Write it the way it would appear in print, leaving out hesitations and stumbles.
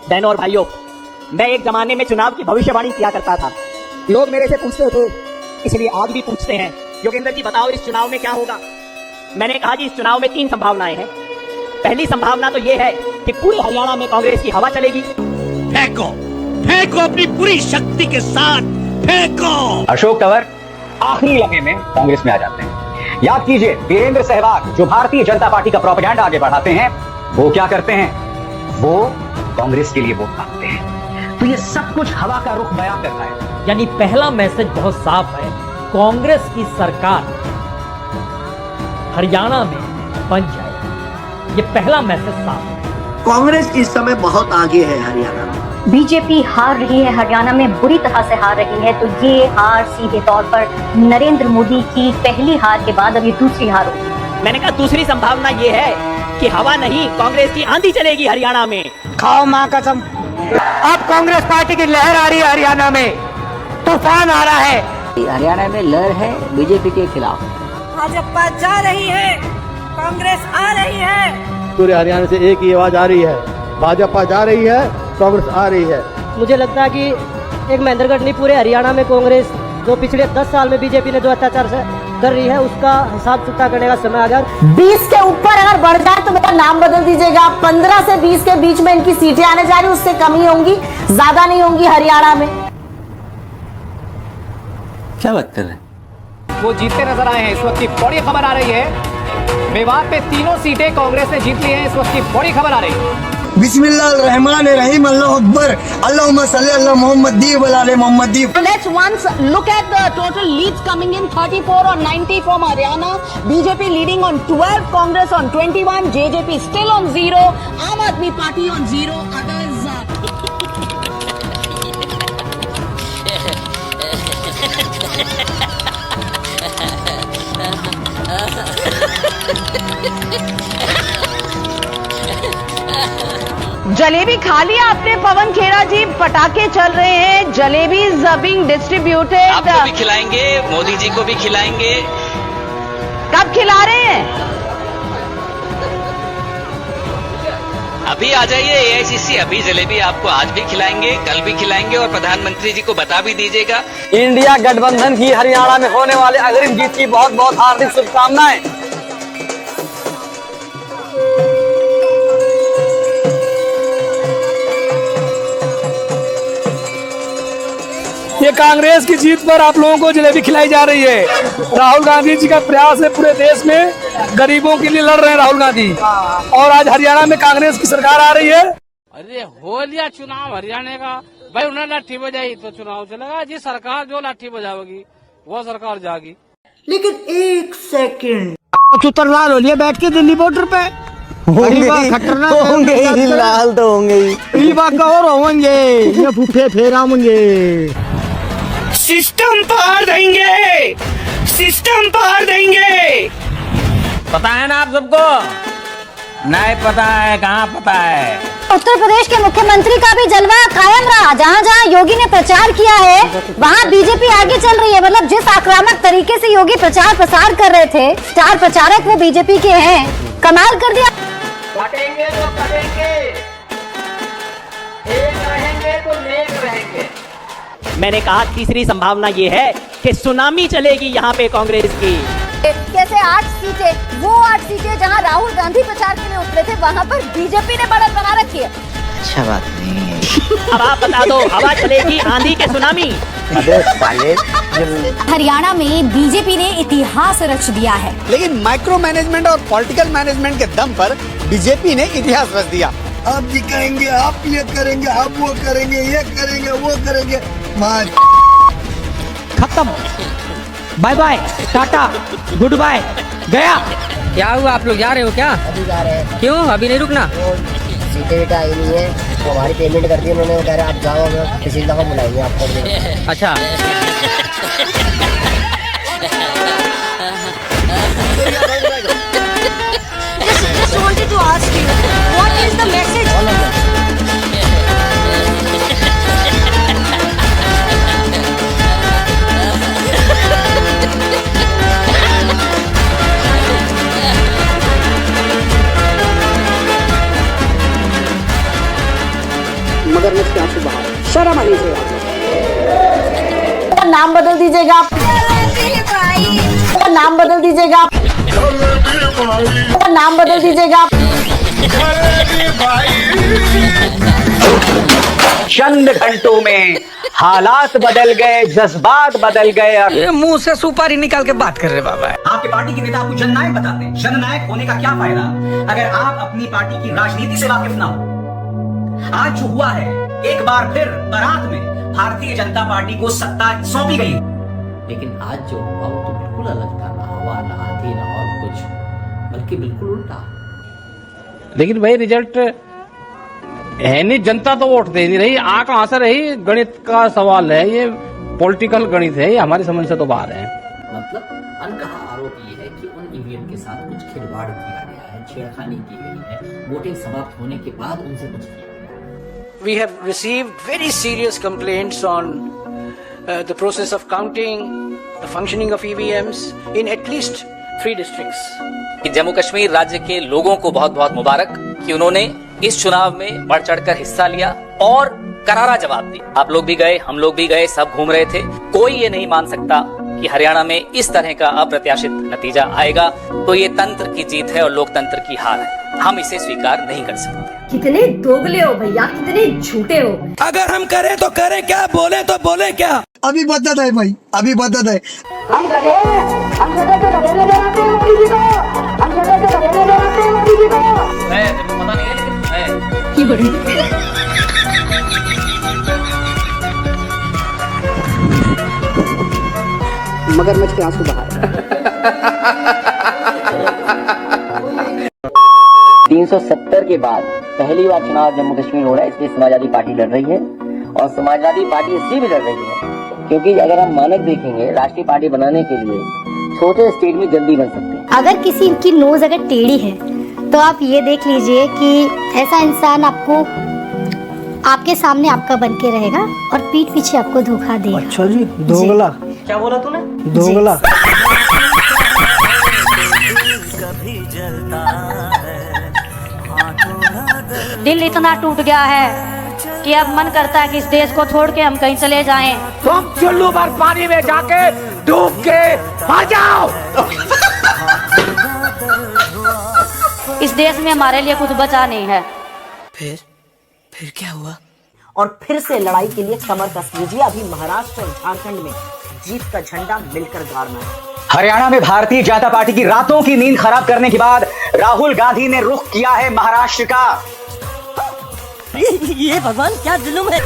बहनों और भाइयों, मैं एक जमाने में चुनाव की भविष्यवाणी किया करता था। लोग मेरे से पूछते थे, इसलिए आज भी पूछते हैं, योगेंद्र जी बताओ इस चुनाव में क्या होगा। मैंने कहा जी इस चुनाव में 3 संभावनाएं हैं। पहली संभावना तो यह है कि पूरे हरियाणा में कांग्रेस की हवा चलेगी। फेंको फेंको अपनी पूरी शक्ति के साथ फेंको। अशोक तंवर आखिरी लम्हे में कांग्रेस में आ जाते हैं। याद कीजिए वीरेंद्र सहवाग जो भारतीय जनता पार्टी का प्रोपेगेंडा आगे बढ़ाते हैं, वो क्या करते हैं, वो कांग्रेस के लिए वोट मांगते हैं। तो ये सब कुछ हवा का रुख बयां करता है। यानी पहला मैसेज बहुत साफ है, कांग्रेस की सरकार हरियाणा में बन जाएगी। ये पहला मैसेज साफ है। कांग्रेस इस समय बहुत आगे है हरियाणा में। बीजेपी हार रही है हरियाणा में, बुरी तरह से हार रही है। तो ये हार सीधे तौर पर नरेंद्र मोदी की पहली हार के बाद अब ये दूसरी हार होगी। मैंने कहा दूसरी संभावना ये है कि हवा नहीं, कांग्रेस की आंधी चलेगी हरियाणा में। खाओ मां कसम, अब कांग्रेस पार्टी की लहर आ रही है हरियाणा में, तूफान आ रहा है। हरियाणा में लहर है बीजेपी के खिलाफ। भाजपा जा रही है, कांग्रेस आ रही है। पूरे हरियाणा से एक ही आवाज आ रही है, भाजपा जा रही है, कांग्रेस आ रही है। मुझे लगता है कि एक महेंद्रगढ़ नहीं, पूरे हरियाणा में कांग्रेस जो पिछले 10 साल में बीजेपी ने जो अत्याचार कर रही है उसका हिसाब चुकता करने का समय आ गया। 20 के ऊपर अगर बढ़ जाए तो मेरा नाम बदल दीजिएगा। 15 से 20 के बीच में इनकी सीटें आने जा रही, उससे कम ही होंगी, ज्यादा नहीं होंगी हरियाणा में। क्या बात कर रहे हैं? वो जीतते नजर आए हैं। इस वक्त की बड़ी खबर आ रही है, मेवात पे 3 सीटें कांग्रेस ने जीत ली हैं। इस वक्त की बड़ी खबर आ रही है। बिस्मिल्लाहिर्रहमानिर्रहीम, अल्लाहु अकबर, अल्लाहुम्मा सल्ली अला मोहम्मद दी व अला मोहम्मद दी। Let's once look at the total leads coming in, 34 on 90 from Haryana, BJP leading on 12, Congress on 21, JJP still on 0, Aam Aadmi Party on 0, others jalebi खा लिया आपने पवन खेड़ा जी? पटाखे चल रहे हैं, जलेबी बीइंग डिस्ट्रीब्यूटेड। आपको भी खिलाएंगे, मोदी जी को भी खिलाएंगे। कब खिला रहे हैं? अभी आ जाइए एआईसीसी, अभी जलेबी आपको आज भी खिलाएंगे, कल भी खिलाएंगे और प्रधानमंत्री जी को बता भी दीजिएगा। इंडिया गठबंधन की हरियाणा में होने वाले अग्रिम जीत की बहुत बहुत हार्दिक शुभकामनाएं। ये कांग्रेस की जीत पर आप लोगों को जलेबी खिलाई जा रही है। राहुल गांधी जी का प्रयास है, पूरे देश में गरीबों के लिए लड़ रहे हैं राहुल गांधी, और आज हरियाणा में कांग्रेस की सरकार आ रही है। अरे हो लिया चुनाव हरियाणा का, भाई उन्हें लाठी बजाई तो चुनाव चलेगा जी। सरकार जो लाठी बजावेगी वो सरकार जाएगी। लेकिन एक सेकंड, लाल हो लिया बैठ के दिल्ली बॉर्डर पे, खतरनाक होंगे, लाल तो होंगे ही, और होंगे ये फूफे फेराएंगे। सिस्टम पार देंगे, सिस्टम पार देंगे। पता है ना आप सबको? नहीं पता है, कहाँ पता है? उत्तर प्रदेश के मुख्यमंत्री का भी जलवा कायम रहा। जहाँ जहाँ योगी ने प्रचार किया है वहाँ बीजेपी आगे चल रही है। मतलब जिस आक्रामक तरीके से योगी प्रचार प्रसार कर रहे थे, स्टार प्रचारक वो बीजेपी के हैं, कमाल कर दिया। कटेंगे तो कटेंगे, एक रहेंगे तो नेक रहेंगे। मैंने कहा तीसरी संभावना ये है कि सुनामी चलेगी यहाँ पे कांग्रेस की। कैसे 8 सीटें, वो 8 सीटें जहाँ राहुल गांधी प्रचार के लिए उतरे थे वहाँ पर बीजेपी ने बढ़त बना रखी है। अच्छा बात नहीं है। अब आप बता दो, हवा चलेगी आंधी के सुनामी। हरियाणा में बीजेपी ने इतिहास रच दिया है, लेकिन माइक्रो मैनेजमेंट और पॉलिटिकल मैनेजमेंट के दम पर बीजेपी ने इतिहास रच दिया। आप दिखाएंगे, आप ये करेंगे, आप वो करेंगे, ये करेंगे, वो करेंगे, खत्म, बाय बाय, टाटा, गुड बाय, गया। क्या हुआ, आप लोग जा रहे हो क्या? अभी जा रहे हैं। क्यों अभी नहीं रुकना? सीटें आई नहीं है, तो हमारी पेमेंट कर दी उन्होंने, कह रहे आप जाओ, किसी दफा बुलाएंगे आपको। अच्छा Just wanted to ask you, what is the message? मगर मुझके आंसू बहा रहे हैं। शर्म आनी चाहिए आपको। नाम बदल दीजिएगा आप, नाम बदल दीजिएगा आप, नाम बदल दीजिएगा आप। चंद घंटों में हालात बदल गए, जज्बात बदल गए। ये मुंह से सुपारी निकाल के बात कर रहे बाबा। आपके पार्टी के नेता आपको जननायक बताते हैं। जननायक होने का क्या फायदा अगर आप अपनी पार्टी की राजनीति से वाकिफ ना हो। आज जो हुआ है, एक बार फिर बारात में भारतीय जनता पार्टी को सत्ता सौंपी गई। लेकिन आज जो हुआ वो तो बिल्कुल अलग था, ना हवा ना आंधी ना और कुछ, बल्कि बिल्कुल उल्टा। लेकिन भाई रिजल्ट है नहीं, जनता तो वोट दे नहीं रही। आ कहां से रही, गणित का सवाल है ये, पॉलिटिकल गणित है ये, हमारी समझ से तो बाहर है। मतलब अनकहा आरोप ये है कि उन ईवीएम के साथ कुछ खिलवाड़ किया गया है, छेड़खानी की गई है, वोटिंग समाप्त होने के बाद उनसे कुछ किया गया। We have received very serious complaints on the process of counting, the functioning of EVMs in at least 3 districts. Jammu Kashmir राज्य के लोगों को बहुत बहुत मुबारक कि उन्होंने इस चुनाव में बढ़ चढ़कर हिस्सा लिया और करारा जवाब दिया। आप लोग भी गए, हम लोग भी गए, सब घूम रहे थे। कोई ये नहीं मान सकता कि हरियाणा में इस तरह का अप्रत्याशित नतीजा आएगा। तो ये तंत्र की जीत है और लोकतंत्र की हार है, हम इसे स्वीकार नहीं कर सकते। कितने दोगले हो भैया, कितने झूठे हो। अगर हम करें तो करें क्या, बोले तो बोले क्या। अभी बदत है भाई, अभी बदत है। हम लगे तो लगेने लगाते हैं मोदी जी को, हम लगे तो लगेने लगाते हैं मोदी जी को। पता नहीं है लेकिन है। की बड़ी मगरमच्छ के आंसू बहा रहे हैं। 370 के बाद पहली बार चुनाव जम्मू कश्मीर हो रहा है, इसलिए समाजवादी पार्टी लड़ रही है। और समाजवादी पार्टी इसलिए भी लड़ रही है क्योंकि अगर हम मानक देखेंगे, राष्ट्रीय पार्टी बनाने के लिए छोटे स्टेट में जल्दी बन सकते हैं। अगर किसी की नोज अगर टेढ़ी है तो आप ये देख लीजिए कि ऐसा इंसान आपको आपके सामने आपका बन के रहेगा और पीठ पीछे आपको धोखा देगा। अच्छा जी, दोगला। क्या बोला तूने? दोगला। दिल इतना टूट गया है कि अब मन करता है कि इस देश को छोड़ के हम कहीं चले जाएं। तुम चुल्लू भर पानी में जाके डूब के आ जाओ। इस देश में हमारे लिए कुछ बचा नहीं है। फिर क्या हुआ? और फिर से लड़ाई के लिए कमर कस लीजिए। अभी महाराष्ट्र और झारखंड में जीत का झंडा मिलकर गाड़ना है। हरियाणा में भारतीय जनता पार्टी की रातों की नींद खराब करने के बाद राहुल गांधी ने रुख किया है महाराष्ट्र का। ये भगवान क्या जुल्म है।